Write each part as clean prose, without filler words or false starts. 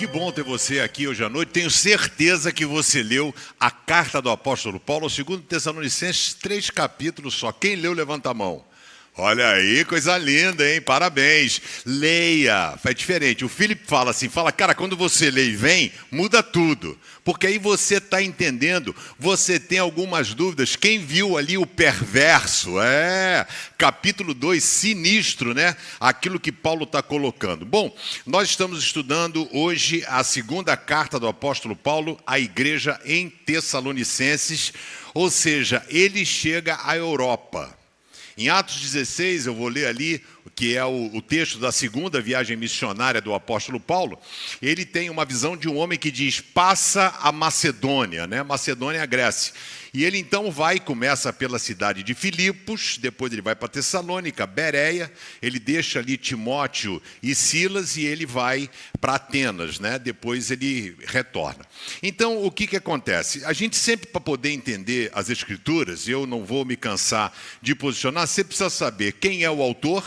que bom ter você aqui hoje à noite. Tenho certeza que você leu a carta do apóstolo Paulo, ao 2 Tessalonicenses, 3 capítulos só. Quem leu, levanta a mão. Olha aí, coisa linda, hein? Parabéns. Leia. É diferente. O Felipe fala assim, cara, quando você lê e vem, muda tudo. Porque aí você está entendendo, você tem algumas dúvidas. Quem viu ali o perverso? Capítulo 2, sinistro, né? Aquilo que Paulo está colocando. Bom, nós estamos estudando hoje a segunda carta do apóstolo Paulo à igreja em Tessalonicenses. Ou seja, ele chega à Europa. Em Atos 16, eu vou ler ali, que é o texto da segunda viagem missionária do apóstolo Paulo. Ele tem uma visão de um homem que diz, passa a Macedônia, né? Macedônia é a Grécia. E ele então começa pela cidade de Filipos, depois ele vai para Tessalônica, Bereia, ele deixa ali Timóteo e Silas e ele vai para Atenas, né? Depois ele retorna. Então, o que acontece? A gente sempre, para poder entender as Escrituras, eu não vou me cansar de posicionar, você precisa saber quem é o autor,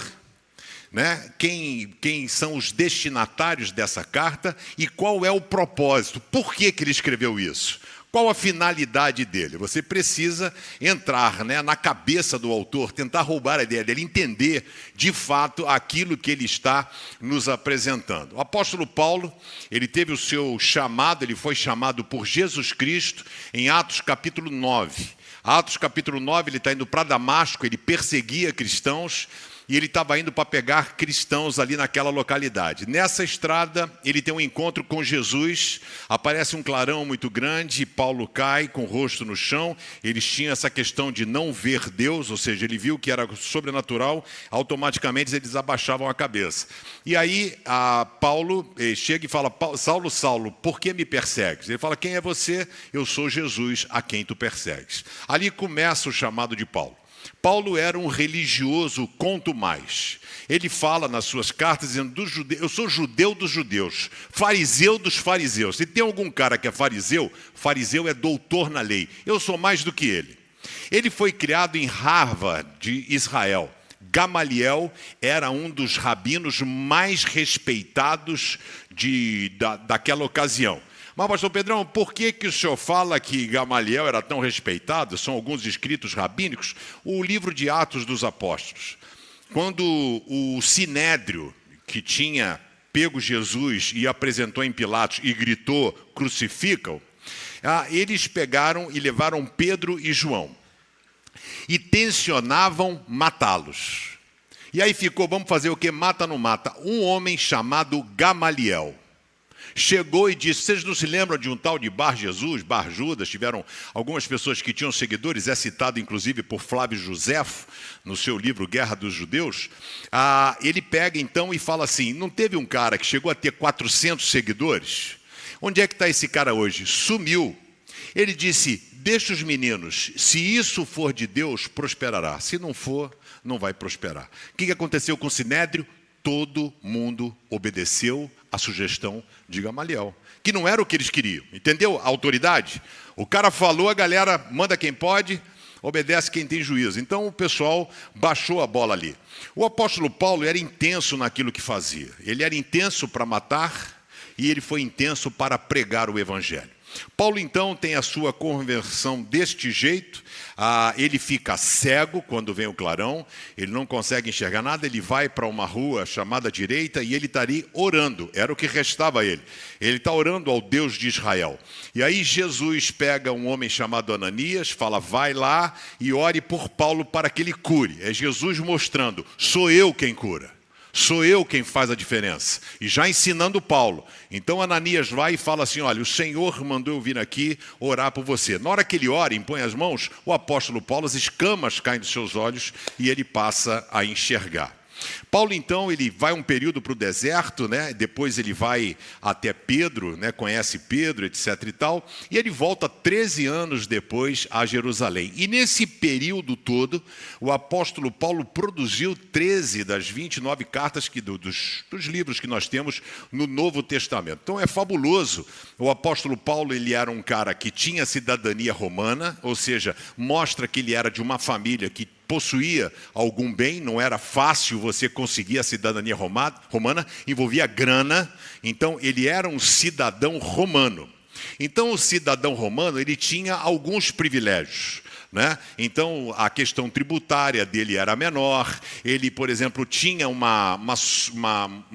né? Quem são os destinatários dessa carta e qual é o propósito, por que ele escreveu isso? Qual a finalidade dele? Você precisa entrar, né, na cabeça do autor, tentar roubar a ideia dele, entender de fato aquilo que ele está nos apresentando. O apóstolo Paulo, ele teve o seu chamado, ele foi chamado por Jesus Cristo em Atos capítulo 9. Atos capítulo 9, ele está indo para Damasco, ele perseguia cristãos, e ele estava indo para pegar cristãos ali naquela localidade. Nessa estrada, ele tem um encontro com Jesus, aparece um clarão muito grande, Paulo cai com o rosto no chão, eles tinham essa questão de não ver Deus, ou seja, ele viu que era sobrenatural, automaticamente eles abaixavam a cabeça. E aí, Paulo chega e fala, Saulo, Saulo, por que me persegues? Ele fala, quem é você? Eu sou Jesus, a quem tu persegues. Ali começa o chamado de Paulo. Paulo era um religioso, conto mais. Ele fala nas suas cartas dizendo, eu sou judeu dos judeus, fariseu dos fariseus. Se tem algum cara que é fariseu, fariseu é doutor na lei. Eu sou mais do que ele. Ele foi criado em Harvard, de Israel. Gamaliel era um dos rabinos mais respeitados daquela ocasião. Mas, pastor Pedrão, por que o senhor fala que Gamaliel era tão respeitado? São alguns escritos rabínicos. O livro de Atos dos Apóstolos. Quando o Sinédrio, que tinha pego Jesus e apresentou em Pilatos e gritou, crucificam, eles pegaram e levaram Pedro e João. E tensionavam matá-los. E aí ficou, vamos fazer o quê? Mata ou não mata? Um homem chamado Gamaliel chegou e disse, vocês não se lembram de um tal de Bar Jesus, Bar Judas? Tiveram algumas pessoas que tinham seguidores, é citado inclusive por Flávio Josefo, no seu livro Guerra dos Judeus. Ele pega então e fala assim, não teve um cara que chegou a ter 400 seguidores? Onde é que está esse cara hoje? Sumiu. Ele disse, deixa os meninos, se isso for de Deus, prosperará. Se não for, não vai prosperar. O que aconteceu com o Sinédrio? Todo mundo obedeceu a sugestão de Gamaliel, que não era o que eles queriam, entendeu? A autoridade. O cara falou, a galera manda quem pode, obedece quem tem juízo. Então o pessoal baixou a bola ali. O apóstolo Paulo era intenso naquilo que fazia. Ele era intenso para matar e ele foi intenso para pregar o evangelho. Paulo então tem a sua conversão deste jeito, ele fica cego quando vem o clarão, ele não consegue enxergar nada, ele vai para uma rua chamada direita e ele está ali orando, era o que restava a ele. Ele está orando ao Deus de Israel. E aí Jesus pega um homem chamado Ananias, fala, vai lá e ore por Paulo para que ele cure. É Jesus mostrando, sou eu quem cura. Sou eu quem faz a diferença. E já ensinando Paulo. Então Ananias vai e fala assim, olha, o Senhor mandou eu vir aqui orar por você. Na hora que ele ora e impõe as mãos, o apóstolo Paulo, as escamas caem dos seus olhos e ele passa a enxergar. Paulo, então, ele vai um período para o deserto, né? Depois ele vai até Pedro, né? Conhece Pedro, etc. e tal, e ele volta 13 anos depois a Jerusalém. E nesse período todo, o apóstolo Paulo produziu 13 das 29 cartas dos livros que nós temos no Novo Testamento. Então é fabuloso. O apóstolo Paulo, ele era um cara que tinha cidadania romana, ou seja, mostra que ele era de uma família que possuía algum bem, não era fácil você conseguir a cidadania romana, envolvia grana, então ele era um cidadão romano. Então o cidadão romano ele tinha alguns privilégios, né? Então a questão tributária dele era menor, ele, por exemplo, tinha uma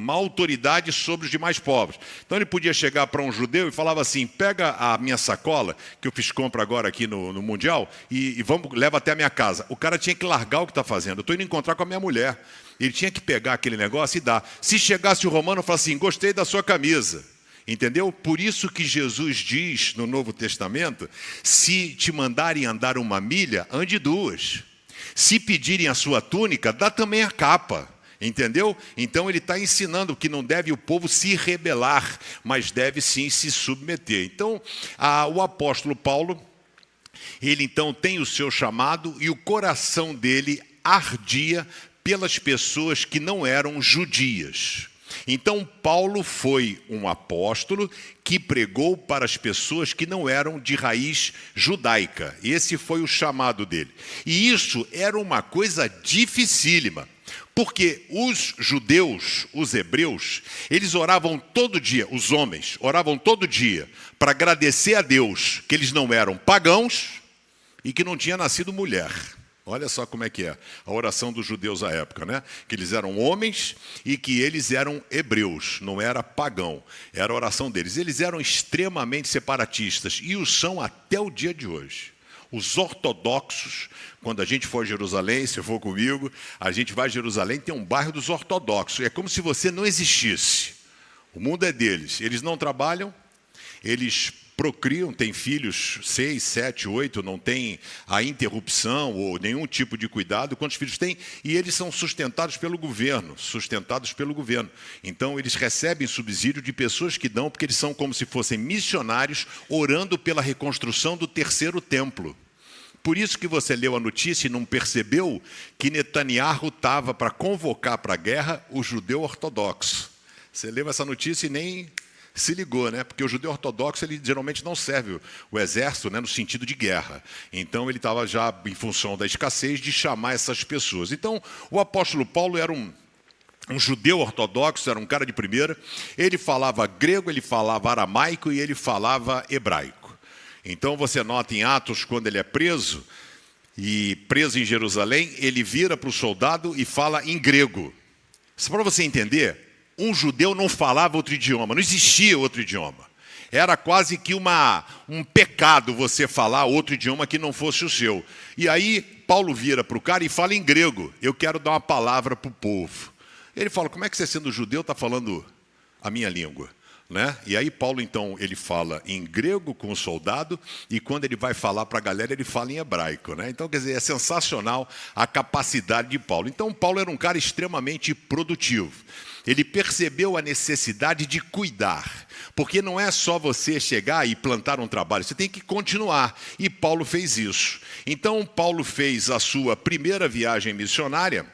autoridade sobre os demais povos. Então ele podia chegar para um judeu e falava assim: pega a minha sacola, que eu fiz compra agora aqui no Mundial, e leva até a minha casa. O cara tinha que largar o que está fazendo. Eu estou indo encontrar com a minha mulher. Ele tinha que pegar aquele negócio e dar. Se chegasse o romano e falasse assim: gostei da sua camisa. Entendeu? Por isso que Jesus diz no Novo Testamento: se te mandarem andar 1 milha, ande 2. Se pedirem a sua túnica, dá também a capa. Entendeu? Então ele está ensinando que não deve o povo se rebelar, mas deve sim se submeter. Então o apóstolo Paulo, ele então tem o seu chamado e o coração dele ardia pelas pessoas que não eram judias. Então Paulo foi um apóstolo que pregou para as pessoas que não eram de raiz judaica. Esse foi o chamado dele. E isso era uma coisa dificílima, porque os judeus, os hebreus, eles oravam todo dia, os homens oravam todo dia para agradecer a Deus que eles não eram pagãos e que não tinha nascido mulher. Olha só como é que é a oração dos judeus à época, né? Que eles eram homens e que eles eram hebreus, não era pagão. Era a oração deles. Eles eram extremamente separatistas e o são até o dia de hoje. Os ortodoxos, quando a gente for a Jerusalém, se for comigo, a gente vai a Jerusalém, tem um bairro dos ortodoxos. É como se você não existisse. O mundo é deles. Eles não trabalham, eles procriam, têm filhos 6, 7, 8, não tem a interrupção ou nenhum tipo de cuidado. Quantos filhos têm? E eles são sustentados pelo governo, Então eles recebem subsídio de pessoas que dão, porque eles são como se fossem missionários orando pela reconstrução do 3º templo. Por isso que você leu a notícia e não percebeu que Netanyahu estava para convocar para a guerra o judeu ortodoxo. Você leu essa notícia e nem se ligou, né? Porque o judeu ortodoxo ele geralmente não serve o exército, né, no sentido de guerra. Então ele estava já em função da escassez de chamar essas pessoas. Então o apóstolo Paulo era um judeu ortodoxo, era um cara de primeira. Ele falava grego, ele falava aramaico e ele falava hebraico. Então você nota em Atos, quando ele é preso, e preso em Jerusalém, ele vira para o soldado e fala em grego. Só para você entender, um judeu não falava outro idioma, não existia outro idioma. Era quase que um pecado você falar outro idioma que não fosse o seu. E aí Paulo vira para o cara e fala em grego: eu quero dar uma palavra para o povo. Ele fala: como é que você, sendo judeu, está falando a minha língua? Né? E aí Paulo então ele fala em grego com o soldado, e quando ele vai falar para a galera ele fala em hebraico, né? Então quer dizer, é sensacional a capacidade de Paulo. Então Paulo era um cara extremamente produtivo. Ele percebeu a necessidade de cuidar, porque não é só você chegar e plantar um trabalho, você tem que continuar, e Paulo fez isso. Então Paulo fez a sua primeira viagem missionária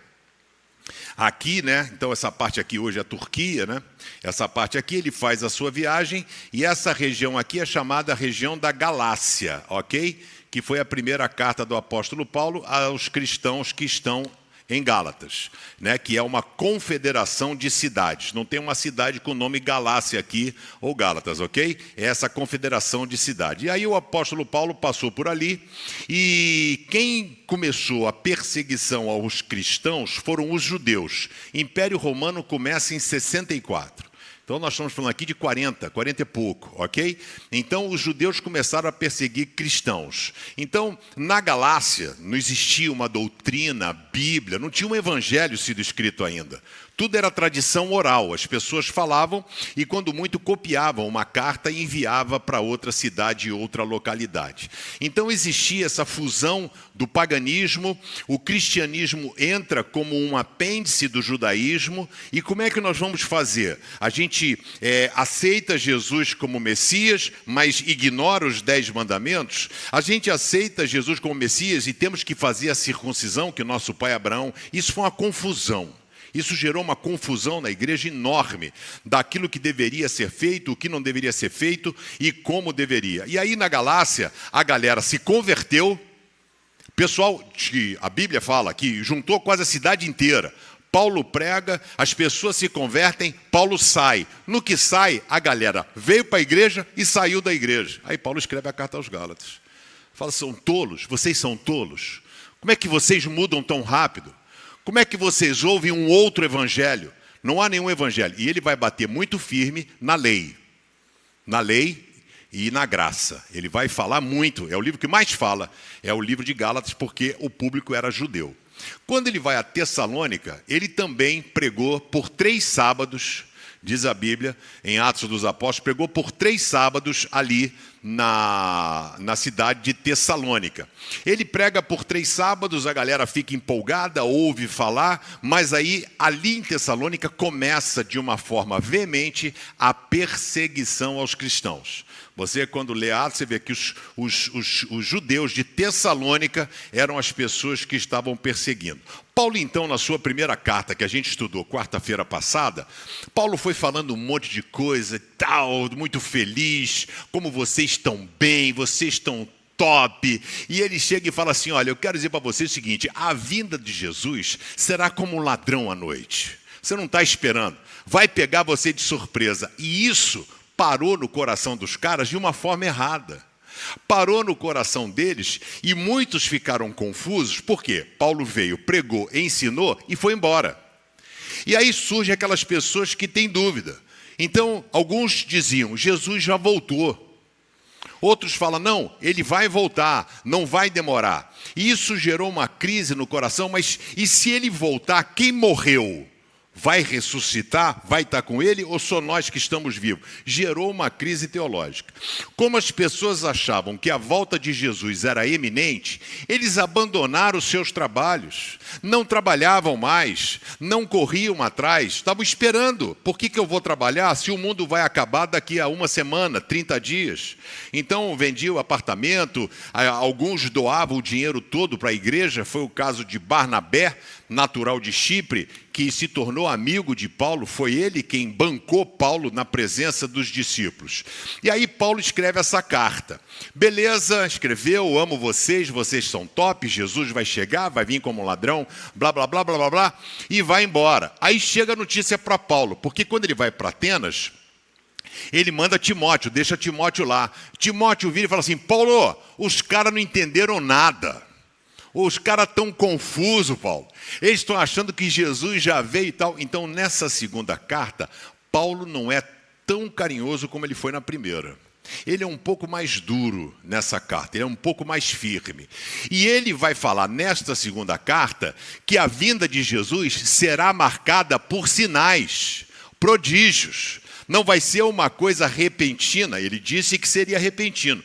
aqui, né? Então essa parte aqui hoje é a Turquia, né? Essa parte aqui ele faz a sua viagem, e essa região aqui é chamada região da Galácia, ok? Que foi a primeira carta do apóstolo Paulo aos cristãos que estão em Gálatas, né? Que é uma confederação de cidades. Não tem uma cidade com o nome Galácia aqui, ou Gálatas, ok? É essa confederação de cidades. E aí o apóstolo Paulo passou por ali, e quem começou a perseguição aos cristãos foram os judeus. Império Romano começa em 64. Então nós estamos falando aqui de 40 e pouco, ok? Então os judeus começaram a perseguir cristãos. Então na Galácia não existia uma doutrina, Bíblia, não tinha um evangelho sido escrito ainda. Tudo era tradição oral, as pessoas falavam e quando muito copiavam uma carta e enviava para outra cidade e outra localidade. Então existia essa fusão do paganismo, o cristianismo entra como um apêndice do judaísmo. E como é que nós vamos fazer? A gente aceita Jesus como Messias, mas ignora os 10 mandamentos? A gente aceita Jesus como Messias e temos que fazer a circuncisão, que nosso pai Abraão, isso foi uma confusão. Isso gerou uma confusão na igreja enorme, daquilo que deveria ser feito, o que não deveria ser feito e como deveria. E aí na Galácia, a galera se converteu, Pessoal, a Bíblia fala que juntou quase a cidade inteira. Paulo prega, as pessoas se convertem, Paulo sai. No que sai, a galera veio para a igreja e saiu da igreja. Aí Paulo escreve a carta aos Gálatas. Fala, são tolos, vocês são tolos. Como é que vocês mudam tão rápido? Como é que vocês ouvem um outro evangelho? Não há nenhum evangelho. E ele vai bater muito firme na lei. Na lei e na graça. Ele vai falar muito. É o livro que mais fala. É o livro de Gálatas, porque o público era judeu. Quando ele vai a Tessalônica, ele também pregou por 3 sábados, diz a Bíblia, em Atos dos Apóstolos, pregou por 3 sábados ali na cidade de Tessalônica. Ele prega por 3 sábados, a galera fica empolgada, ouve falar, mas aí ali em Tessalônica começa de uma forma veemente a perseguição aos cristãos. Você, quando lê Atos, você vê que os judeus de Tessalônica eram as pessoas que estavam perseguindo. Paulo, então, na sua primeira carta, que a gente estudou quarta-feira passada, Paulo foi falando um monte de coisa e tal, muito feliz, como vocês estão bem, vocês estão top. E ele chega e fala assim, olha, eu quero dizer para vocês o seguinte, a vinda de Jesus será como um ladrão à noite. Você não está esperando, vai pegar você de surpresa. E isso parou no coração dos caras de uma forma errada. Parou no coração deles e muitos ficaram confusos. Por quê? Paulo veio, pregou, ensinou e foi embora. E aí surgem aquelas pessoas que têm dúvida. Então, alguns diziam, Jesus já voltou. Outros falam, não, ele vai voltar, não vai demorar. E isso gerou uma crise no coração, mas e se ele voltar, quem morreu? Vai ressuscitar? Vai estar com ele ou só nós que estamos vivos? Gerou uma crise teológica. Como as pessoas achavam que a volta de Jesus era eminente, eles abandonaram os seus trabalhos, não trabalhavam mais, não corriam atrás, estavam esperando. Por que eu vou trabalhar se o mundo vai acabar daqui a uma semana, 30 dias? Então vendiam o apartamento, alguns doavam o dinheiro todo para a igreja, foi o caso de Barnabé, natural de Chipre, que se tornou amigo de Paulo, foi ele quem bancou Paulo na presença dos discípulos. E aí Paulo escreve essa carta. Beleza, escreveu, amo vocês, vocês são top, Jesus vai chegar, vai vir como um ladrão, blá, blá, blá, blá, blá, blá, e vai embora. Aí chega a notícia para Paulo, porque quando ele vai para Atenas, ele manda Timóteo, deixa Timóteo lá. Timóteo vira e fala assim, Paulo, os caras não entenderam nada. Os caras estão confusos, Paulo. Eles estão achando que Jesus já veio e tal. Então, nessa segunda carta, Paulo não é tão carinhoso como ele foi na primeira. Ele é um pouco mais duro nessa carta, ele é um pouco mais firme. E ele vai falar nesta segunda carta que a vinda de Jesus será marcada por sinais, prodígios. Não vai ser uma coisa repentina. Ele disse que seria repentino.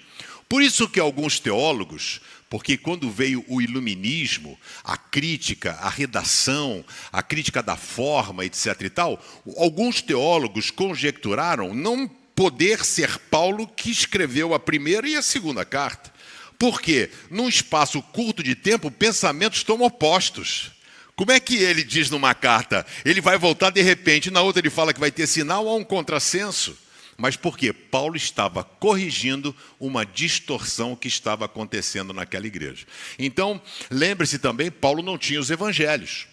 Por isso que alguns teólogos, porque quando veio o iluminismo, a crítica, a redação, a crítica da forma, etc. e tal, alguns teólogos conjecturaram não poder ser Paulo que escreveu a primeira e a segunda carta. Por quê? Num espaço curto de tempo, pensamentos estão opostos. Como é que ele diz numa carta, ele vai voltar de repente, na outra ele fala que vai ter sinal, há um contrassenso? Mas por quê? Paulo estava corrigindo uma distorção que estava acontecendo naquela igreja. Então, lembre-se também, Paulo não tinha os evangelhos.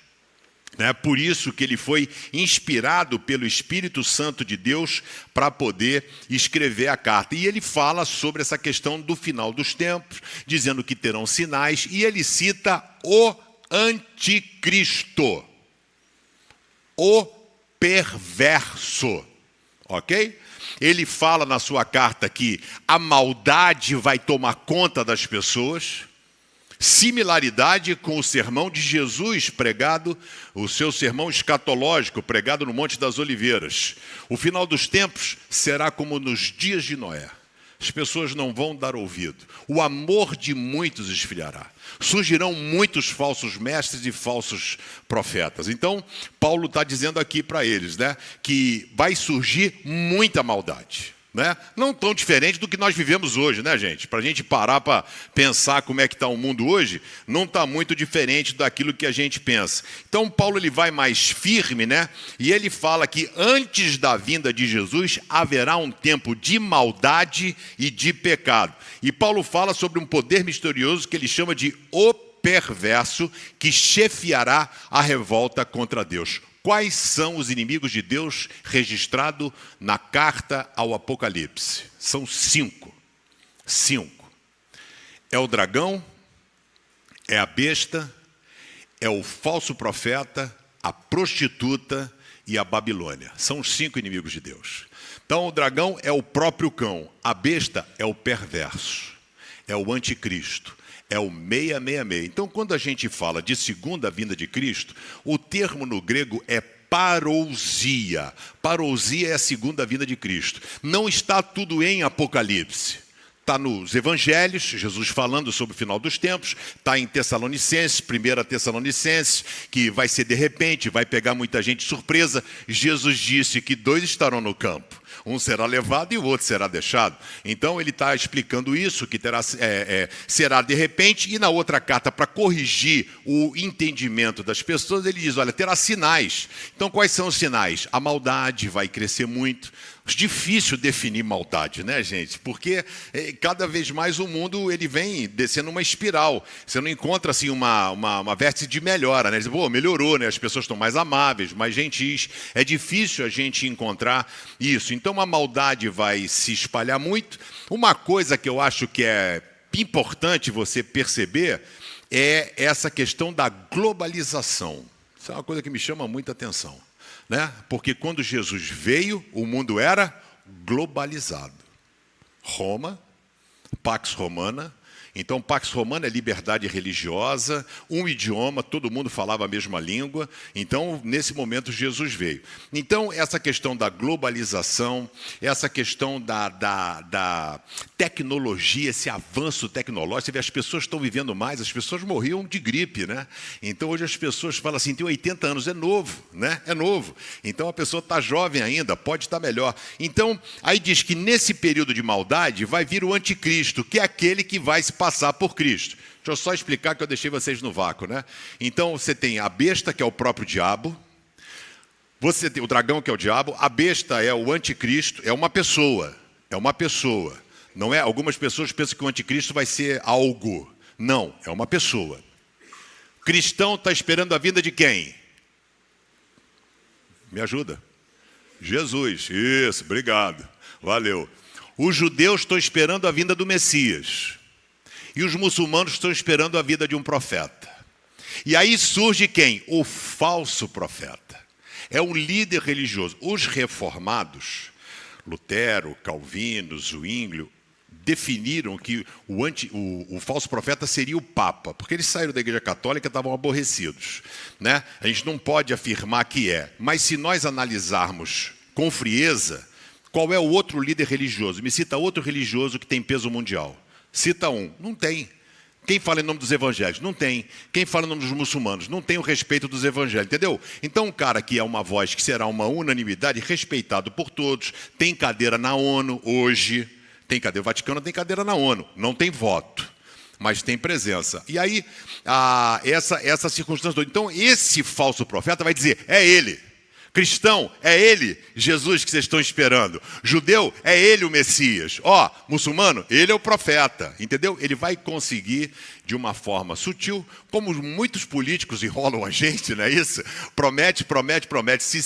Por isso que ele foi inspirado pelo Espírito Santo de Deus para poder escrever a carta. E ele fala sobre essa questão do final dos tempos, dizendo que terão sinais, e ele cita o anticristo, o perverso, ok? Ele fala na sua carta que a maldade vai tomar conta das pessoas, similaridade com o sermão de Jesus pregado, o seu sermão escatológico pregado no Monte das Oliveiras. O final dos tempos será como nos dias de Noé. As pessoas não vão dar ouvido. O amor de muitos esfriará. Surgirão muitos falsos mestres e falsos profetas. Então, Paulo está dizendo aqui para eles, que vai surgir muita maldade. Não tão diferente do que nós vivemos hoje, gente? Para a gente parar para pensar como é que está o mundo hoje, não está muito diferente daquilo que a gente pensa. Então, Paulo ele vai mais firme, e ele fala que antes da vinda de Jesus haverá um tempo de maldade e de pecado. E Paulo fala sobre um poder misterioso que ele chama de o perverso que chefiará a revolta contra Deus. Quais são os inimigos de Deus registrados na carta ao Apocalipse? São 5. 5. É o dragão, é a besta, é o falso profeta, a prostituta e a Babilônia. São os 5 inimigos de Deus. Então o dragão é o próprio cão, a besta é o perverso, é o anticristo, é o 666. Então quando a gente fala de segunda vinda de Cristo, o termo no grego é parousia. Parousia é a segunda vinda de Cristo. Não está tudo em Apocalipse. Está nos Evangelhos, Jesus falando sobre o final dos tempos, está em Tessalonicenses, 1 Tessalonicenses, que vai ser de repente, vai pegar muita gente de surpresa. Jesus disse que 2 estarão no campo, um será levado e o outro será deixado. Então ele está explicando isso, que será de repente, e na outra carta, para corrigir o entendimento das pessoas, ele diz, olha, terá sinais. Então quais são os sinais? A maldade vai crescer muito. Difícil definir maldade, né, gente? Porque cada vez mais o mundo ele vem descendo uma espiral. Você não encontra assim uma vértice de melhora, né? Pô, melhorou, né? As pessoas estão mais amáveis, mais gentis. É difícil a gente encontrar isso. Então a maldade vai se espalhar muito. Uma coisa que eu acho que é importante você perceber é essa questão da globalização. Isso é uma coisa que me chama muita atenção. Né? Porque quando Jesus veio, o mundo era globalizado. Roma, Pax Romana. Então, Pax Romana é liberdade religiosa, um idioma, todo mundo falava a mesma língua. Então, nesse momento, Jesus veio. Então, essa questão da globalização, essa questão da tecnologia, esse avanço tecnológico, você vê, as pessoas estão vivendo mais, as pessoas morriam de gripe, né? Então, hoje as pessoas falam assim, tem 80 anos, é novo, né? É novo. Então, a pessoa está jovem ainda, pode estar melhor. Então, aí diz que nesse período de maldade vai vir o anticristo, que é aquele que vai se passar por Cristo. Deixa eu só explicar que eu deixei vocês no vácuo, né? Então você tem a besta, que é o próprio diabo. Você tem o dragão, que é o diabo. A besta é o anticristo, é uma pessoa. É uma pessoa. Não é? Algumas pessoas pensam que o anticristo vai ser algo. Não, é uma pessoa. O cristão está esperando a vinda de quem? Me ajuda. Jesus. Isso, obrigado. Valeu. Os judeus estão esperando a vinda do Messias. E os muçulmanos estão esperando a vida de um profeta. E aí surge quem? O falso profeta. É um líder religioso. Os reformados, Lutero, Calvino, Zwinglio, definiram que o falso profeta seria o Papa, porque eles saíram da Igreja Católica e estavam aborrecidos. Né? A gente não pode afirmar que é. Mas se nós analisarmos com frieza, qual é o outro líder religioso? Me cita outro religioso que tem peso mundial. Cita um. Não tem. Quem fala em nome dos evangélicos? Não tem. Quem fala em nome dos muçulmanos? Não tem o respeito dos evangélicos, entendeu? Então um cara que é uma voz que será uma unanimidade, respeitado por todos, tem cadeira na ONU hoje, tem cadeira, o Vaticano tem cadeira na ONU, não tem voto, mas tem presença. E aí, essa circunstância toda. Então esse falso profeta vai dizer, é ele. Cristão, é ele, Jesus, que vocês estão esperando. Judeu, é ele o Messias. Muçulmano, ele é o profeta, entendeu? Ele vai conseguir, de uma forma sutil, como muitos políticos enrolam a gente, não é isso? Promete. Se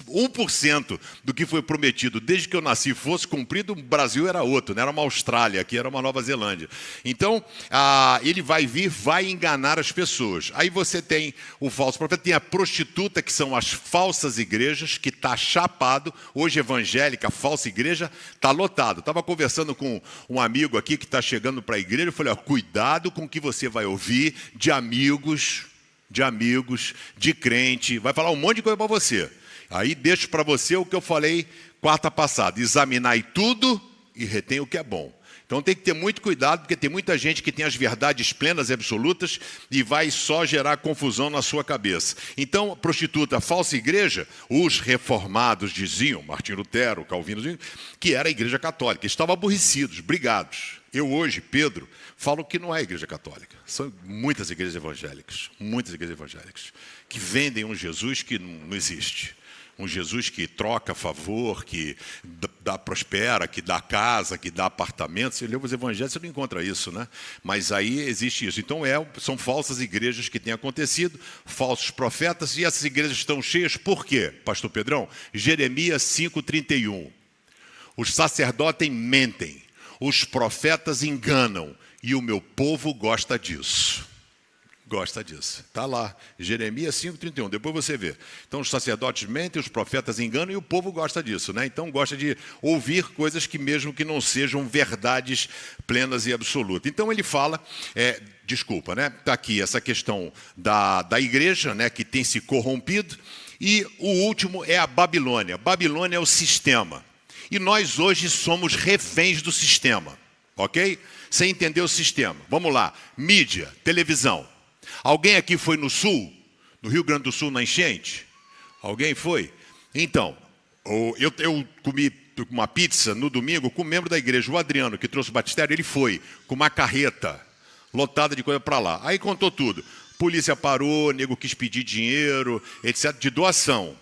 1% do que foi prometido desde que eu nasci fosse cumprido, o Brasil era outro, não era uma Austrália, aqui era uma Nova Zelândia. Então, ele vai vir, vai enganar as pessoas. Aí você tem o falso profeta, tem a prostituta, que são as falsas igrejas, que está chapado. Hoje, evangélica, falsa igreja, está lotado. Estava conversando com um amigo aqui que está chegando para a igreja, eu falei, cuidado com o que você vai ouvir de amigos, de crente, vai falar um monte de coisa para você. Aí deixo para você o que eu falei quarta passada, examinai tudo e retém o que é bom. Então tem que ter muito cuidado, porque tem muita gente que tem as verdades plenas e absolutas e vai só gerar confusão na sua cabeça. Então, prostituta, falsa igreja, os reformados diziam, Martim Lutero, Calvino, que era a igreja católica. Estavam aborrecidos, brigados. Eu hoje, Pedro, falo que não é a igreja católica. São muitas igrejas evangélicas, que vendem um Jesus que não existe. Um Jesus que troca favor, que prospera, que dá casa, que dá apartamento. Você lê os evangelhos, você não encontra isso, né? Mas aí existe isso. Então são falsas igrejas que têm acontecido, falsos profetas, e essas igrejas estão cheias por quê, pastor Pedrão? Jeremias 5,31. Os sacerdotes mentem, os profetas enganam, e o meu povo gosta disso. Gosta disso. Está lá, Jeremias 5,31, depois você vê. Então os sacerdotes mentem, os profetas enganam e o povo gosta disso, né? Então gosta de ouvir coisas que mesmo que não sejam verdades plenas e absolutas. Então ele fala, desculpa, né? Está aqui essa questão da igreja, né? Que tem se corrompido. E o último é a Babilônia. Babilônia é o sistema. E nós hoje somos reféns do sistema, ok? Sem entender o sistema. Vamos lá, mídia, televisão. Alguém aqui foi no Sul, no Rio Grande do Sul, na enchente? Alguém foi? Então, eu comi uma pizza no domingo com um membro da igreja, o Adriano, que trouxe o batistério, ele foi com uma carreta lotada de coisa para lá. Aí contou tudo. Polícia parou, nego quis pedir dinheiro, etc., de doação,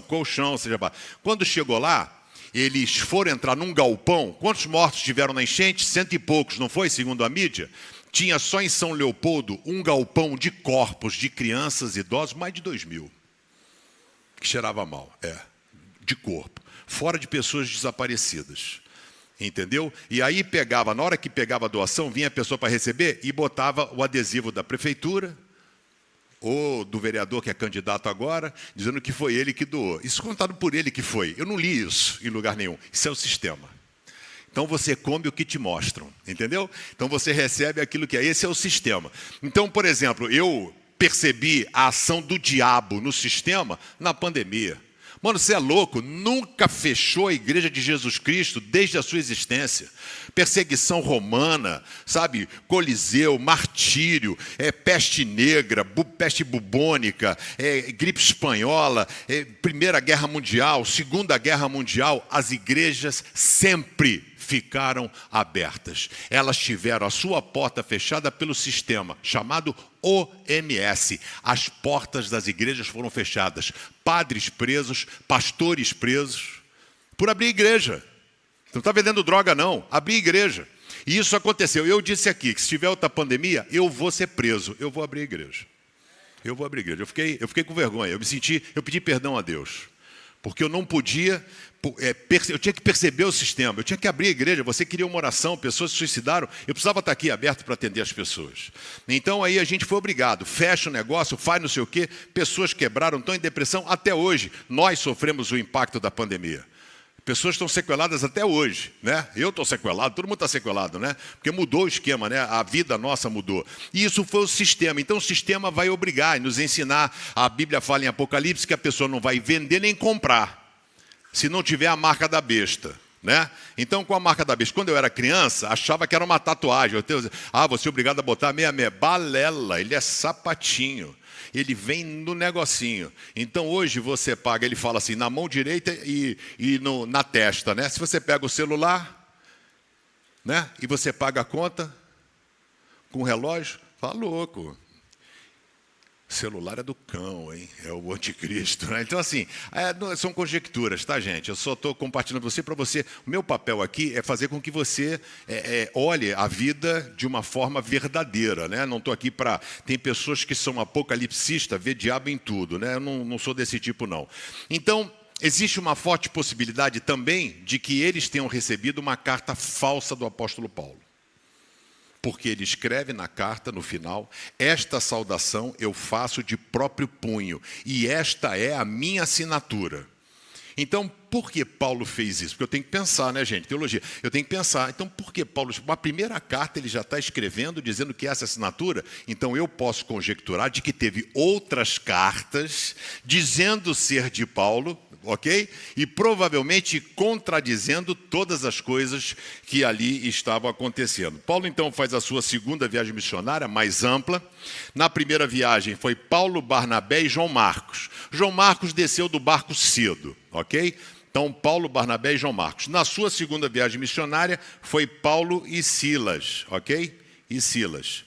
colchão, seja lá. Quando chegou lá, eles foram entrar num galpão. Quantos mortos tiveram na enchente? 100 e poucos, não foi? Segundo a mídia. Tinha só em São Leopoldo um galpão de corpos de crianças e idosos, mais de 2.000. Que cheirava mal, de corpo. Fora de pessoas desaparecidas. Entendeu? E aí pegava, na hora que pegava a doação, vinha a pessoa para receber e botava o adesivo da prefeitura, ou do vereador que é candidato agora, dizendo que foi ele que doou. Isso contado por ele que foi. Eu não li isso em lugar nenhum. Isso é o sistema. Então você come o que te mostram, entendeu? Então você recebe aquilo que é. Esse é o sistema. Então, por exemplo, eu percebi a ação do diabo no sistema na pandemia. Mano, você é louco, nunca fechou a igreja de Jesus Cristo desde a sua existência. Perseguição romana, sabe, Coliseu, martírio, peste negra, peste bubônica, gripe espanhola, Primeira Guerra Mundial, Segunda Guerra Mundial, as igrejas sempre ficaram abertas. Elas tiveram a sua porta fechada pelo sistema, chamado OMS. As portas das igrejas foram fechadas. Padres presos, pastores presos, por abrir igreja. Não está vendendo droga, não. Abrir igreja. E isso aconteceu. Eu disse aqui que se tiver outra pandemia, eu vou ser preso. Eu vou abrir igreja. Eu vou abrir igreja. Eu fiquei com vergonha. Eu pedi perdão a Deus. Porque eu não podia, eu tinha que perceber o sistema, eu tinha que abrir a igreja. Você queria uma oração, pessoas se suicidaram, eu precisava estar aqui aberto para atender as pessoas. Então aí a gente foi obrigado, fecha o negócio, faz não sei o quê, pessoas quebraram, estão em depressão até hoje. Nós sofremos o impacto da pandemia. Pessoas estão sequeladas até hoje, né? Eu estou sequelado, todo mundo está sequelado, né? Porque mudou o esquema, né? A vida nossa mudou. E isso foi o sistema. Então o sistema vai obrigar e nos ensinar. A Bíblia fala em Apocalipse que a pessoa não vai vender nem comprar, se não tiver a marca da besta, né? Então com a marca da besta, quando eu era criança, achava que era uma tatuagem. Você é obrigado a botar 66. Balela, ele é sapatinho. Ele vem no negocinho. Então hoje você paga, ele fala assim, na mão direita e na testa, né? Se você pega o celular, né? E você paga a conta com o relógio, tá louco. Celular é do cão, hein? É o anticristo, né? Então, assim, são conjecturas, tá, gente? Eu só estou compartilhando com você para você. O meu papel aqui é fazer com que você olhe a vida de uma forma verdadeira, né? Não estou aqui para... Tem pessoas que são apocalipsistas, vê diabo em tudo, né? Eu não sou desse tipo, não. Então, existe uma forte possibilidade também de que eles tenham recebido uma carta falsa do apóstolo Paulo. Porque ele escreve na carta, no final, esta saudação eu faço de próprio punho, e esta é a minha assinatura. Então, por que Paulo fez isso? Porque eu tenho que pensar, né, gente? Teologia. Eu tenho que pensar. Então, por que Paulo... Uma primeira carta ele já está escrevendo, dizendo que essa assinatura, então eu posso conjecturar de que teve outras cartas dizendo ser de Paulo, ok? E provavelmente contradizendo todas as coisas que ali estavam acontecendo. Paulo, então, faz a sua segunda viagem missionária, mais ampla. Na primeira viagem foi Paulo, Barnabé e João Marcos. João Marcos desceu do barco cedo, ok? Então, Paulo, Barnabé e João Marcos. Na sua segunda viagem missionária foi Paulo e Silas, ok? E Silas.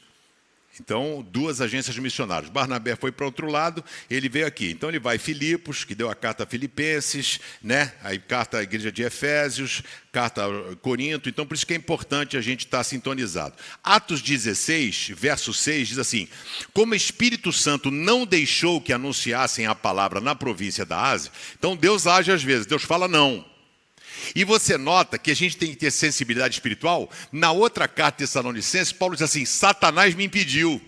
Então, 2 agências missionárias. Barnabé foi para outro lado, ele veio aqui. Então, ele vai a Filipos, que deu a carta a Filipenses, né? Aí carta à igreja de Efésios, carta a Corinto. Então, por isso que é importante a gente estar sintonizado. Atos 16, verso 6, diz assim: como o Espírito Santo não deixou que anunciassem a palavra na província da Ásia, então Deus age às vezes, Deus fala não. E você nota que a gente tem que ter sensibilidade espiritual. Na outra carta de Tessalonicenses, Paulo diz assim: Satanás me impediu.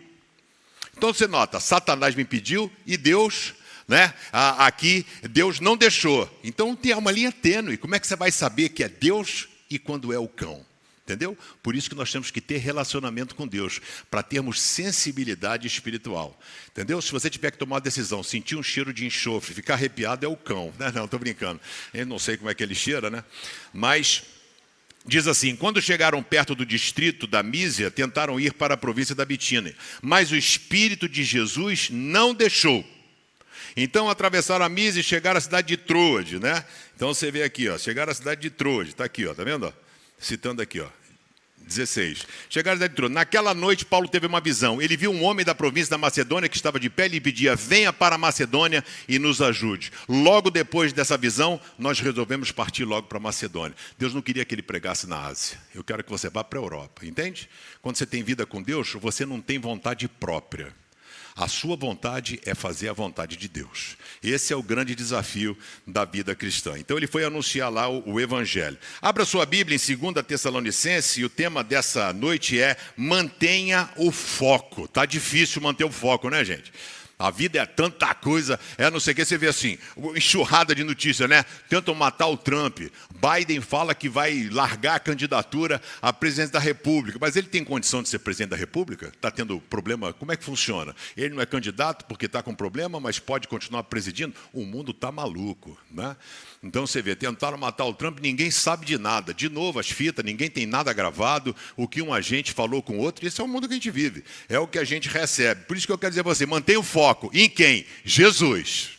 Então você nota, Satanás me impediu e Deus, né? Aqui, Deus não deixou. Então tem uma linha tênue. Como é que você vai saber que é Deus e quando é o cão? Entendeu? Por isso que nós temos que ter relacionamento com Deus, para termos sensibilidade espiritual. Entendeu? Se você tiver que tomar uma decisão, sentir um cheiro de enxofre, ficar arrepiado, é o cão. Não, estou brincando. Eu não sei como é que ele cheira, né? Mas diz assim: quando chegaram perto do distrito da Mísia, tentaram ir para a província da Bitínia, mas o Espírito de Jesus não deixou. Então atravessaram a Mísia e chegaram à cidade de Troade, né? Então você vê aqui, ó, chegaram à cidade de Troade, está aqui, ó, tá vendo? Ó? Citando aqui, ó, 16. Chegaram à cidade de Troade. Naquela noite, Paulo teve uma visão. Ele viu um homem da província da Macedônia que estava de pé e lhe pedia: venha para a Macedônia e nos ajude. Logo depois dessa visão, nós resolvemos partir logo para a Macedônia. Deus não queria que ele pregasse na Ásia. Eu quero que você vá para a Europa, entende? Quando você tem vida com Deus, você não tem vontade própria. A sua vontade é fazer a vontade de Deus. Esse é o grande desafio da vida cristã. Então ele foi anunciar lá o Evangelho. Abra sua Bíblia em 2 Tessalonicenses e o tema dessa noite é: mantenha o foco. Está difícil manter o foco, né, gente? A vida é tanta coisa, não sei o que, você vê assim, enxurrada de notícias, né? Tentam matar o Trump. Biden fala que vai largar a candidatura à presidência da República. Mas ele tem condição de ser presidente da República? Está tendo problema? Como é que funciona? Ele não é candidato porque está com problema, mas pode continuar presidindo? O mundo está maluco, né? Então você vê, tentaram matar o Trump, ninguém sabe de nada. De novo, as fitas, ninguém tem nada gravado. O que um agente falou com o outro, esse é o mundo que a gente vive. É o que a gente recebe. Por isso que eu quero dizer a você, mantenha o foco. Em quem? Jesus.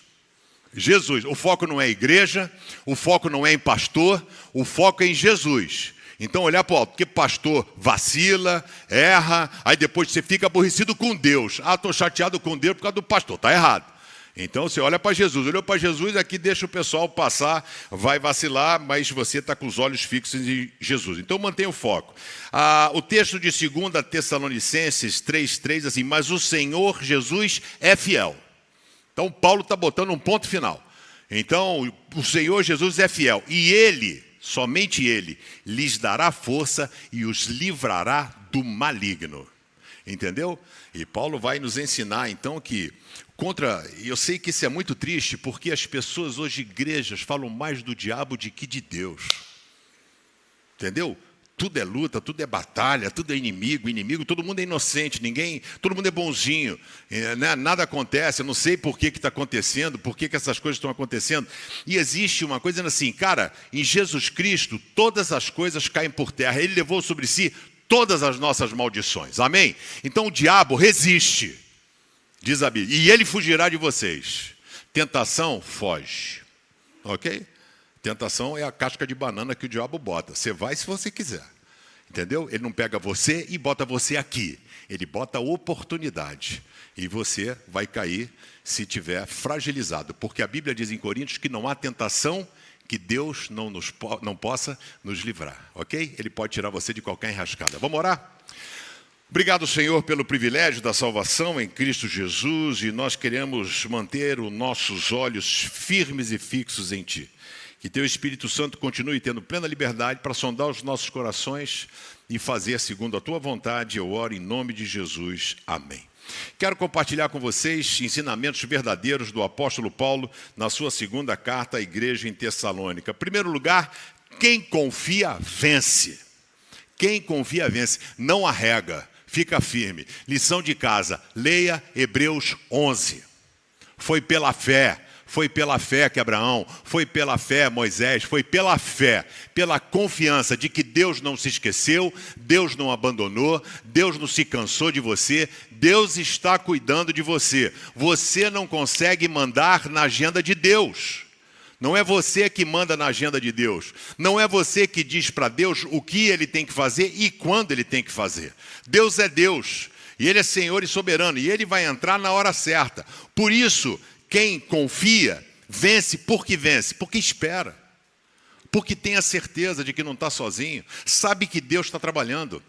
Jesus. O foco não é igreja, o foco não é em pastor, o foco é em Jesus. Então olhar para o alto, porque pastor vacila, erra, aí depois você fica aborrecido com Deus. Estou chateado com Deus por causa do pastor, está errado. Então você olha para Jesus, olhou para Jesus, aqui deixa o pessoal passar, vai vacilar, mas você está com os olhos fixos em Jesus. Então mantenha o foco. O texto de 2 Tessalonicenses 3,3, assim: mas o Senhor Jesus é fiel. Então Paulo está botando um ponto final. Então o Senhor Jesus é fiel, e Ele, somente Ele, lhes dará força e os livrará do maligno. Entendeu? E Paulo vai nos ensinar então que eu sei que isso é muito triste, porque as pessoas hoje, igrejas, falam mais do diabo do que de Deus. Entendeu? Tudo é luta, tudo é batalha, tudo é inimigo, todo mundo é inocente, todo mundo é bonzinho, né? Nada acontece, eu não sei por que está acontecendo, por que essas coisas estão acontecendo. E existe uma coisa assim, cara, em Jesus Cristo, todas as coisas caem por terra, Ele levou sobre si todas as nossas maldições, amém? Então o diabo resiste, diz a Bíblia, e ele fugirá de vocês. Tentação, foge. Ok? Tentação é a casca de banana que o diabo bota. Você vai se você quiser. Entendeu? Ele não pega você e bota você aqui. Ele bota oportunidade. E você vai cair se tiver fragilizado. Porque a Bíblia diz em Coríntios que não há tentação que Deus não possa nos livrar. Ok? Ele pode tirar você de qualquer enrascada. Vamos orar? Obrigado, Senhor, pelo privilégio da salvação em Cristo Jesus, e nós queremos manter os nossos olhos firmes e fixos em Ti. Que Teu Espírito Santo continue tendo plena liberdade para sondar os nossos corações e fazer segundo a Tua vontade. Eu oro em nome de Jesus. Amém. Quero compartilhar com vocês ensinamentos verdadeiros do apóstolo Paulo na sua 2ª carta à igreja em Tessalônica. Em primeiro lugar, quem confia, vence. Quem confia, vence. Não arrega. Fica firme. Lição de casa, leia Hebreus 11. Foi pela fé que Abraão, foi pela fé Moisés, foi pela fé, pela confiança de que Deus não se esqueceu, Deus não abandonou, Deus não se cansou de você, Deus está cuidando de você. Você não consegue mandar na agenda de Deus. Não é você que manda na agenda de Deus. Não é você que diz para Deus o que Ele tem que fazer e quando Ele tem que fazer. Deus é Deus. E Ele é Senhor e soberano, e Ele vai entrar na hora certa. Por isso, quem confia, vence. Por que vence? Porque espera. Porque tem a certeza de que não está sozinho. Sabe que Deus está trabalhando.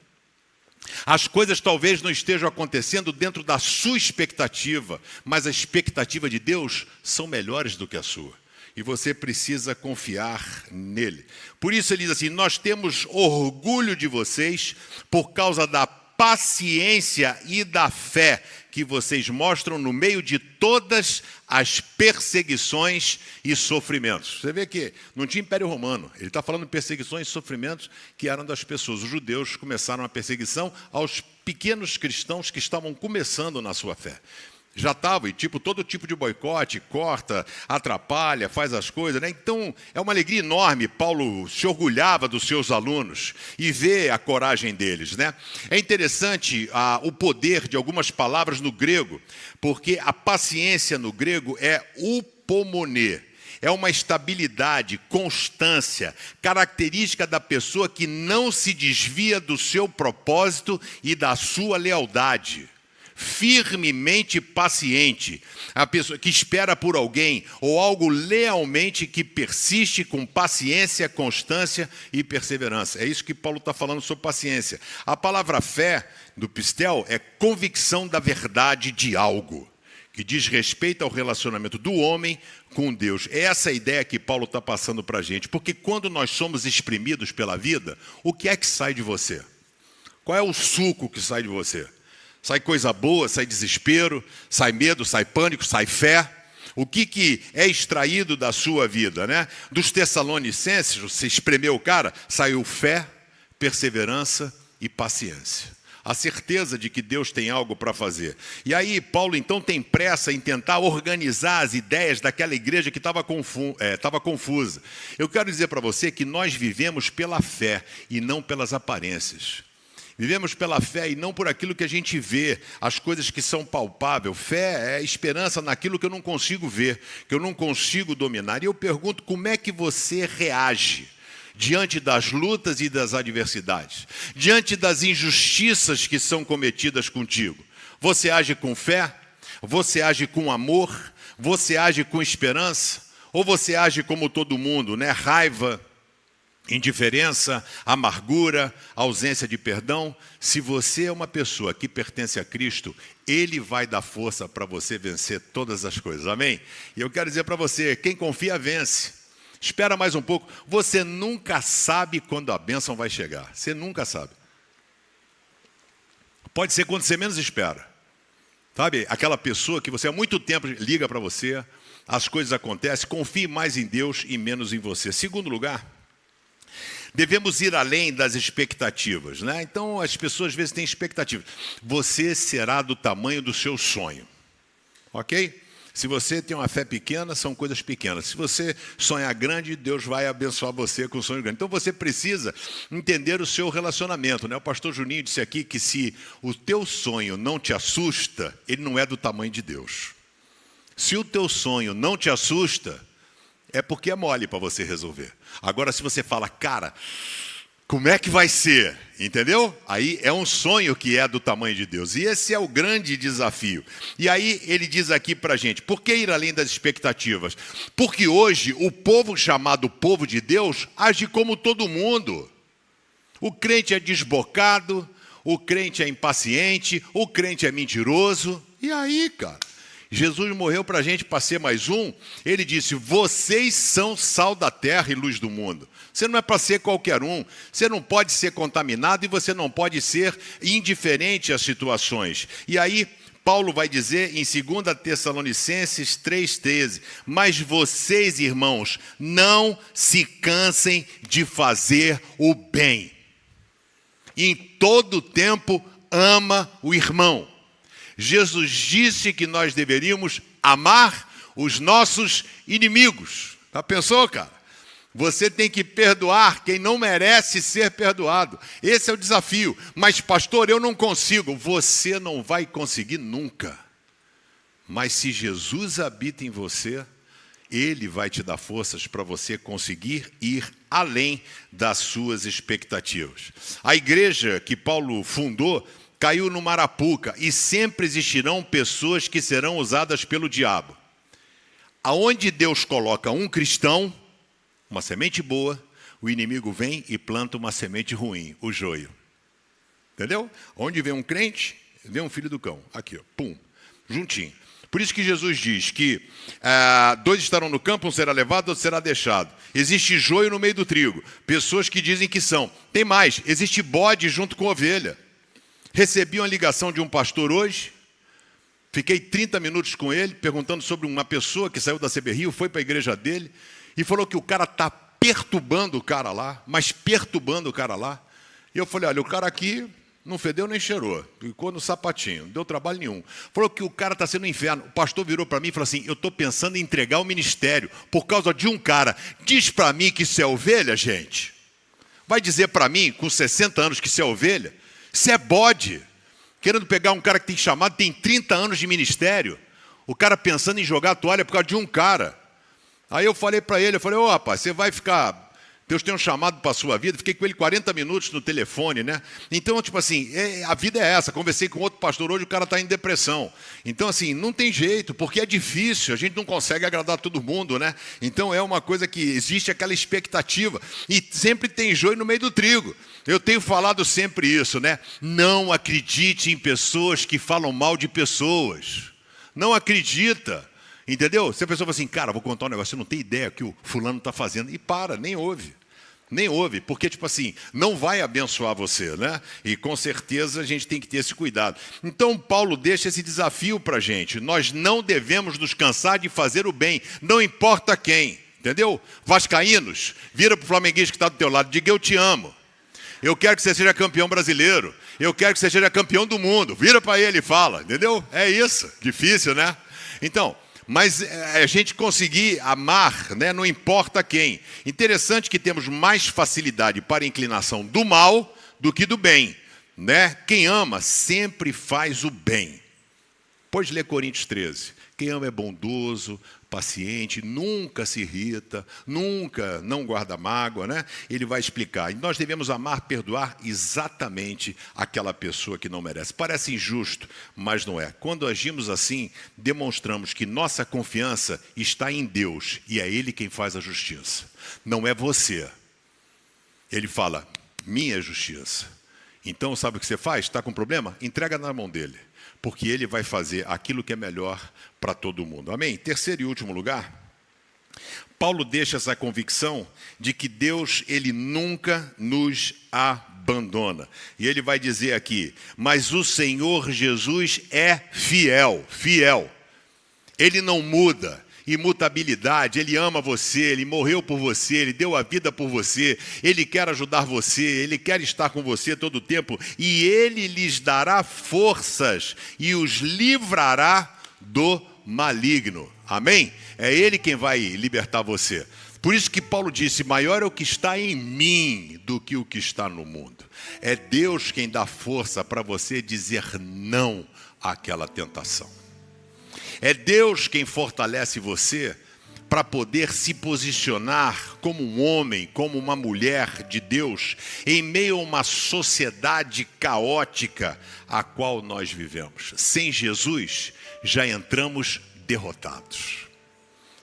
As coisas talvez não estejam acontecendo dentro da sua expectativa, mas a expectativa de Deus são melhores do que a sua. E você precisa confiar nele. Por isso ele diz assim, nós temos orgulho de vocês por causa da paciência e da fé que vocês mostram no meio de todas as perseguições e sofrimentos. Você vê que não tinha Império Romano, ele está falando de perseguições e sofrimentos que eram das pessoas. Os judeus começaram a perseguição aos pequenos cristãos que estavam começando na sua fé. Já estava, e todo tipo de boicote, corta, atrapalha, faz as coisas, né? Então, é uma alegria enorme. Paulo se orgulhava dos seus alunos e vê a coragem deles, né? É interessante o poder de algumas palavras no grego, porque a paciência no grego é upomone. É uma estabilidade, constância, característica da pessoa que não se desvia do seu propósito e da sua lealdade. Firmemente paciente, a pessoa que espera por alguém ou algo lealmente que persiste com paciência, constância e perseverança. É isso que Paulo está falando sobre paciência. A palavra fé do pistel é convicção da verdade de algo, que diz respeito ao relacionamento do homem com Deus. É essa a ideia que Paulo está passando para a gente, porque quando nós somos exprimidos pela vida, o que é que sai de você? Qual é o suco que sai de você? Sai coisa boa, sai desespero, sai medo, sai pânico, sai fé. O que é extraído da sua vida, né? Dos Tessalonicenses, você espremeu o cara, saiu fé, perseverança e paciência. A certeza de que Deus tem algo para fazer. E aí Paulo então tem pressa em tentar organizar as ideias daquela igreja que estava confusa. Eu quero dizer para você que nós vivemos pela fé e não pelas aparências. Vivemos pela fé e não por aquilo que a gente vê, as coisas que são palpáveis. Fé é esperança naquilo que eu não consigo ver, que eu não consigo dominar. E eu pergunto, como é que você reage diante das lutas e das adversidades? Diante das injustiças que são cometidas contigo? Você age com fé? Você age com amor? Você age com esperança? Ou você age como todo mundo, né? Raiva, indiferença, amargura, ausência de perdão? Se você é uma pessoa que pertence a Cristo, Ele vai dar força para você vencer todas as coisas, amém? E eu quero dizer para você, quem confia vence. Espera mais um pouco, você nunca sabe quando a bênção vai chegar, você nunca sabe. Pode ser quando você menos espera, sabe? Aquela pessoa que você há muito tempo liga para você, as coisas acontecem, confie mais em Deus e menos em você. Segundo lugar, devemos ir além das expectativas, né? Então, as pessoas às vezes têm expectativas. Você será do tamanho do seu sonho, ok? Se você tem uma fé pequena, são coisas pequenas. Se você sonhar grande, Deus vai abençoar você com um sonho grande. Então, você precisa entender o seu relacionamento, né? O pastor Juninho disse aqui que se o teu sonho não te assusta, ele não é do tamanho de Deus. Se o teu sonho não te assusta, é porque é mole para você resolver. Agora, se você fala, cara, como é que vai ser? Entendeu? Aí é um sonho que é do tamanho de Deus. E esse é o grande desafio. E aí ele diz aqui para a gente, por que ir além das expectativas? Porque hoje o povo chamado povo de Deus age como todo mundo. O crente é desbocado, o crente é impaciente, o crente é mentiroso. E aí, cara? Jesus morreu para a gente, para ser mais um. Ele disse, vocês são sal da terra e luz do mundo. Você não é para ser qualquer um. Você não pode ser contaminado e você não pode ser indiferente às situações. E aí, Paulo vai dizer em 2 Tessalonicenses 3,13, mas vocês, irmãos, não se cansem de fazer o bem. E em todo tempo ama o irmão. Jesus disse que nós deveríamos amar os nossos inimigos. Já pensou, cara? Você tem que perdoar quem não merece ser perdoado. Esse é o desafio. Mas, pastor, eu não consigo. Você não vai conseguir nunca. Mas se Jesus habita em você, Ele vai te dar forças para você conseguir ir além das suas expectativas. A igreja que Paulo fundou caiu no Marapuca, e sempre existirão pessoas que serão usadas pelo diabo. Aonde Deus coloca um cristão, uma semente boa, o inimigo vem e planta uma semente ruim, o joio. Entendeu? Onde vem um crente, vem um filho do cão. Aqui, ó, pum, juntinho. Por isso que Jesus diz que 2 estarão no campo, um será levado, outro será deixado. Existe joio no meio do trigo. Pessoas que dizem que são. Tem mais, existe bode junto com ovelha. Recebi uma ligação de um pastor hoje. Fiquei 30 minutos com ele, perguntando sobre uma pessoa que saiu da CB Rio, foi para a igreja dele, e falou que o cara está perturbando o cara lá, mas perturbando o cara lá. E eu falei, olha, o cara aqui não fedeu nem cheirou, ficou no sapatinho, não deu trabalho nenhum. Falou que o cara está sendo um inferno. O pastor virou para mim e falou assim, eu estou pensando em entregar o ministério por causa de um cara. Diz para mim que isso é ovelha, gente? Vai dizer para mim, com 60 anos, que isso é ovelha? Isso é bode. Querendo pegar um cara que tem chamado, tem 30 anos de ministério. O cara pensando em jogar a toalha por causa de um cara. Aí eu falei para ele, ô rapaz, você vai ficar... Deus tem um chamado para a sua vida, fiquei com ele 40 minutos no telefone, né? Então, tipo assim, a vida é essa. Conversei com outro pastor hoje, o cara está em depressão. Então, assim, não tem jeito, porque é difícil, a gente não consegue agradar todo mundo, né? Então, é uma coisa que existe aquela expectativa. E sempre tem joio no meio do trigo. Eu tenho falado sempre isso, né? Não acredite em pessoas que falam mal de pessoas. Não acredita. Entendeu? Se a pessoa fala assim, cara, vou contar um negócio, você não tem ideia que o fulano está fazendo. E para, nem ouve. Nem ouve, porque, tipo assim, não vai abençoar você, né? E com certeza a gente tem que ter esse cuidado. Então, Paulo deixa esse desafio para a gente. Nós não devemos nos cansar de fazer o bem, não importa quem. Entendeu? Vascaínos, vira para o flamenguista que está do teu lado, diga eu te amo. Eu quero que você seja campeão brasileiro. Eu quero que você seja campeão do mundo. Vira para ele e fala, entendeu? É isso. Difícil, né? Então... Mas a gente conseguir amar, né, não importa quem. Interessante que temos mais facilidade para a inclinação do mal do que do bem. Né? Quem ama sempre faz o bem. Pode ler Coríntios 13. Quem ama é bondoso, paciente, nunca se irrita, nunca não guarda mágoa, né? Ele vai explicar. E nós devemos amar, perdoar exatamente aquela pessoa que não merece. Parece injusto, mas não é. Quando agimos assim, demonstramos que nossa confiança está em Deus e é Ele quem faz a justiça. Não é você. Ele fala, minha justiça. Então, sabe o que você faz? Está com problema? Entrega na mão dele. Porque ele vai fazer aquilo que é melhor para todo mundo. Amém? Terceiro e último lugar, Paulo deixa essa convicção de que Deus, ele nunca nos abandona. E ele vai dizer aqui, mas o Senhor Jesus é fiel, fiel. Ele não muda. Imutabilidade, Ele ama você, Ele morreu por você, Ele deu a vida por você, Ele quer ajudar você, Ele quer estar com você todo o tempo e Ele lhes dará forças e os livrará do maligno. Amém? É Ele quem vai libertar você. Por isso que Paulo disse, maior é o que está em mim do que o que está no mundo. É Deus quem dá força para você dizer não àquela tentação. É Deus quem fortalece você para poder se posicionar como um homem, como uma mulher de Deus, em meio a uma sociedade caótica a qual nós vivemos. Sem Jesus, já entramos derrotados.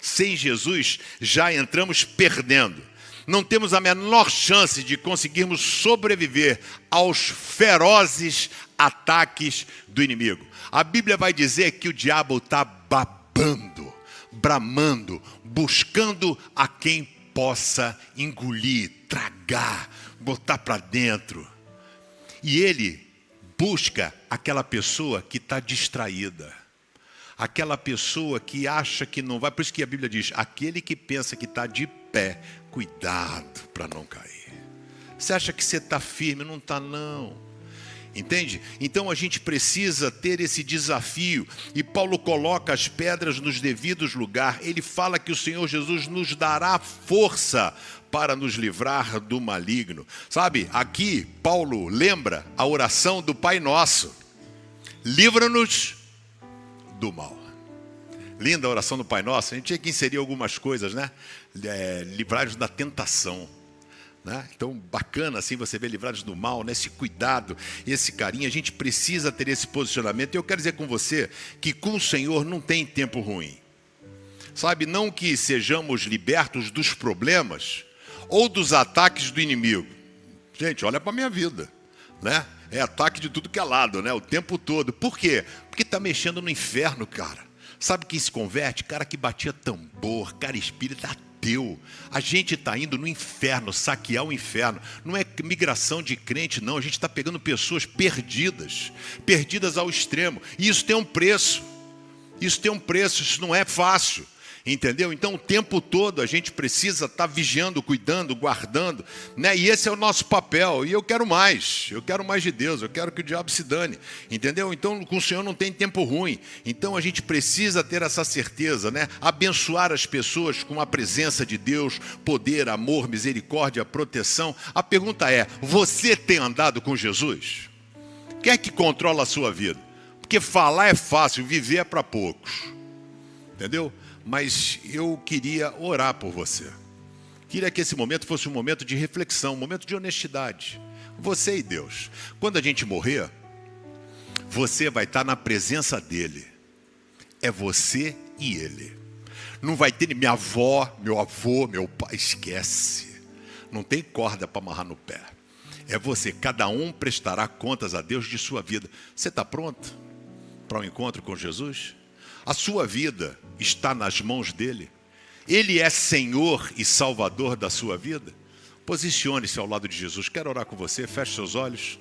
Sem Jesus, já entramos perdendo. Não temos a menor chance de conseguirmos sobreviver aos ferozes ataques do inimigo. A Bíblia vai dizer que o diabo está babando, bramando, buscando a quem possa engolir, tragar, botar para dentro. E ele busca aquela pessoa que está distraída. Aquela pessoa que acha que não vai. Por isso que a Bíblia diz, aquele que pensa que está de pé, cuidado para não cair. Você acha que você está firme? Não está não. Entende? Então a gente precisa ter esse desafio. E Paulo coloca as pedras nos devidos lugares. Ele fala que o Senhor Jesus nos dará força para nos livrar do maligno. Sabe, aqui Paulo lembra a oração do Pai Nosso. Livra-nos do mal. Linda a oração do Pai Nosso. A gente tinha que inserir algumas coisas, né? Livrar-nos da tentação. né? Então, bacana assim você ver livrados do mal, né? Esse cuidado, esse carinho. A gente precisa ter esse posicionamento. E eu quero dizer com você que com o Senhor não tem tempo ruim. Sabe, não que sejamos libertos dos problemas ou dos ataques do inimigo. Gente, olha para a minha vida, né? É ataque de tudo que é lado, né? O tempo todo. Por quê? Porque está mexendo no inferno, cara. Sabe quem se converte? Cara que batia tambor, cara espírita, ateu. A gente está indo no inferno, saquear o inferno. Não é migração de crente, não. A gente está pegando pessoas perdidas, perdidas ao extremo. E isso tem um preço. Isso tem um preço, isso não é fácil. Entendeu? Então o tempo todo a gente precisa estar vigiando, cuidando, guardando, né? E esse é o nosso papel. E eu quero mais de Deus, eu quero que o diabo se dane, entendeu? Então com o Senhor não tem tempo ruim. Então a gente precisa ter essa certeza, né? Abençoar as pessoas com a presença de Deus, poder, amor, misericórdia, proteção. A pergunta é: você tem andado com Jesus? Quem é que controla a sua vida? Porque falar é fácil, viver é para poucos, entendeu? Mas eu queria orar por você. Queria que esse momento fosse um momento de reflexão, um momento de honestidade. Você e Deus. Quando a gente morrer, você vai estar na presença dele. É você e ele. Não vai ter minha avó, meu avô, meu pai. Esquece. Não tem corda para amarrar no pé. É você. Cada um prestará contas a Deus de sua vida. Você está pronto para um encontro com Jesus? A sua vida está nas mãos dele. Ele é Senhor e Salvador da sua vida. Posicione-se ao lado de Jesus. Quero orar com você. Feche seus olhos.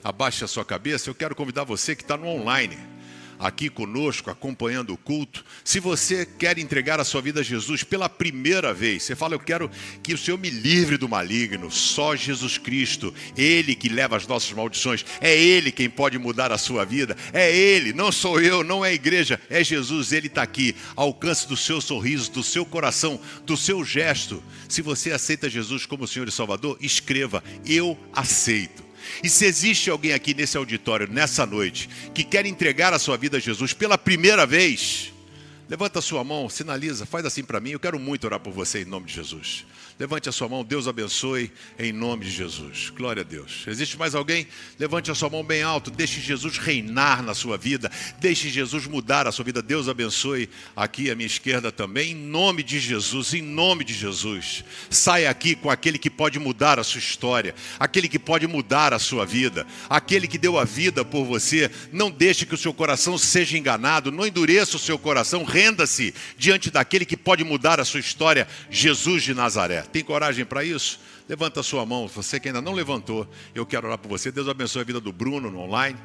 Abaixe a sua cabeça. Eu quero convidar você que está no online, aqui conosco, acompanhando o culto. Se você quer entregar a sua vida a Jesus pela primeira vez, você fala: eu quero que o Senhor me livre do maligno. Só Jesus Cristo, Ele que leva as nossas maldições. É Ele quem pode mudar a sua vida. É Ele, não sou eu, não é a igreja, é Jesus. Ele está aqui, ao alcance do seu sorriso, do seu coração, do seu gesto. Se você aceita Jesus como Senhor e Salvador, escreva: eu aceito. E se existe alguém aqui nesse auditório, nessa noite, que quer entregar a sua vida a Jesus pela primeira vez, levanta a sua mão, sinaliza, faz assim para mim. Eu quero muito orar por você em nome de Jesus. Levante a sua mão, Deus abençoe em nome de Jesus. Glória a Deus. Existe mais alguém? Levante a sua mão bem alto. Deixe Jesus reinar na sua vida. Deixe Jesus mudar a sua vida. Deus abençoe aqui à minha esquerda também. Em nome de Jesus, em nome de Jesus. Saia aqui com aquele que pode mudar a sua história. Aquele que pode mudar a sua vida. Aquele que deu a vida por você. Não deixe que o seu coração seja enganado. Não endureça o seu coração. Renda-se diante daquele que pode mudar a sua história. Jesus de Nazaré. Tem coragem para isso? Levanta a sua mão. Você que ainda não levantou, eu quero orar por você. Deus abençoe a vida do Bruno no online.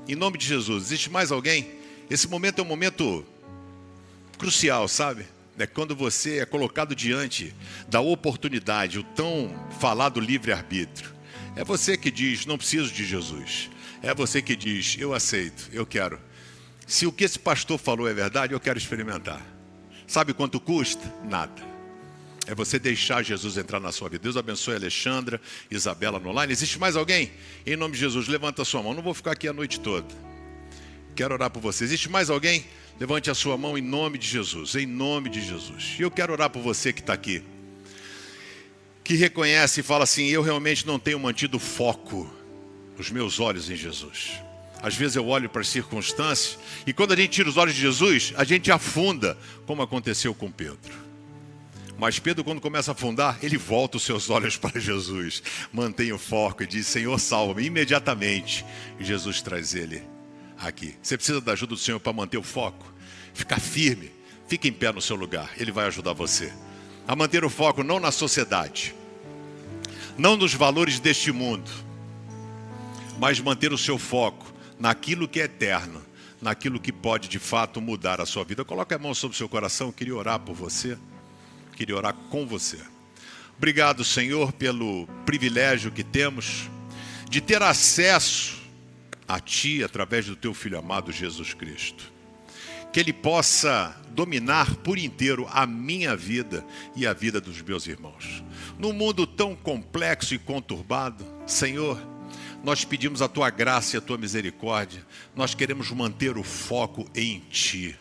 Em nome de Jesus. Existe mais alguém? Esse momento é um momento crucial, sabe? É quando você é colocado diante da oportunidade, o tão falado livre-arbítrio. É você que diz: não preciso de Jesus. É você que diz: eu aceito, eu quero. Se o que esse pastor falou é verdade, eu quero experimentar. Sabe quanto custa? Nada. É você deixar Jesus entrar na sua vida. Deus abençoe a Alexandra, Isabela no online. Existe mais alguém? Em nome de Jesus, levanta a sua mão. Não vou ficar aqui a noite toda. Quero orar por você. Existe mais alguém? Levante a sua mão em nome de Jesus. Em nome de Jesus. E eu quero orar por você que está aqui, que reconhece e fala assim: eu realmente não tenho mantido foco, os meus olhos em Jesus. Às vezes eu olho para as circunstâncias e quando a gente tira os olhos de Jesus, a gente afunda, como aconteceu com Pedro. Mas Pedro, quando começa a afundar, ele volta os seus olhos para Jesus, mantém o foco e diz: Senhor, salva-me. Imediatamente Jesus traz ele aqui. Você precisa da ajuda do Senhor para manter o foco, ficar firme, fique em pé no seu lugar. Ele vai ajudar você a manter o foco não na sociedade, não nos valores deste mundo, mas manter o seu foco naquilo que é eterno, naquilo que pode de fato mudar a sua vida. Coloque a mão sobre o seu coração. Eu queria orar por você. Queria orar com você. Obrigado, Senhor, pelo privilégio que temos de ter acesso a Ti através do Teu Filho amado Jesus Cristo. Que Ele possa dominar por inteiro a minha vida e a vida dos meus irmãos. Num mundo tão complexo e conturbado, Senhor, nós pedimos a Tua graça e a Tua misericórdia. Nós queremos manter o foco em Ti.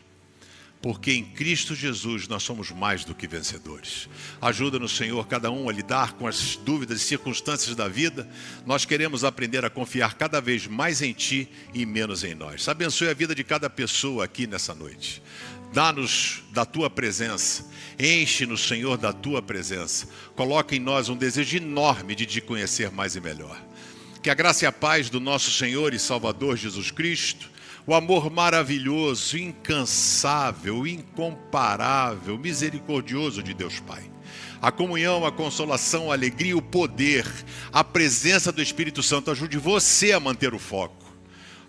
porque em Cristo Jesus nós somos mais do que vencedores. Ajuda-nos, Senhor, cada um a lidar com as dúvidas e circunstâncias da vida. Nós queremos aprender a confiar cada vez mais em Ti e menos em nós. Abençoe a vida de cada pessoa aqui nessa noite. Dá-nos da Tua presença, enche-nos, Senhor, da Tua presença. Coloca em nós um desejo enorme de Te conhecer mais e melhor. Que a graça e a paz do nosso Senhor e Salvador Jesus Cristo, o amor maravilhoso, incansável, incomparável, misericordioso de Deus Pai, a comunhão, a consolação, a alegria, o poder, a presença do Espírito Santo ajude você a manter o foco.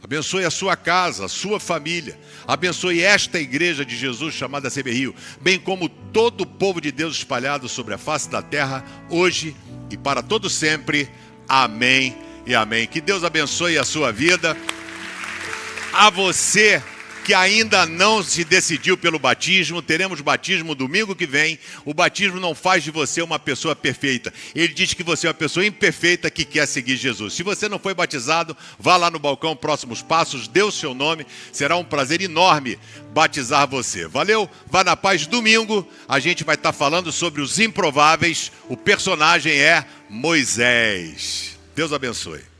Abençoe a sua casa, a sua família. Abençoe esta igreja de Jesus chamada CB Rio, bem como todo o povo de Deus espalhado sobre a face da terra, hoje e para todo sempre. Amém e amém. Que Deus abençoe a sua vida. A você que ainda não se decidiu pelo batismo, teremos batismo domingo que vem. O batismo não faz de você uma pessoa perfeita. Ele diz que você é uma pessoa imperfeita que quer seguir Jesus. Se você não foi batizado, vá lá no balcão Próximos Passos, dê o seu nome. Será um prazer enorme batizar você. Valeu? Vá na paz. Domingo a gente vai estar falando sobre os improváveis. O personagem é Moisés. Deus abençoe.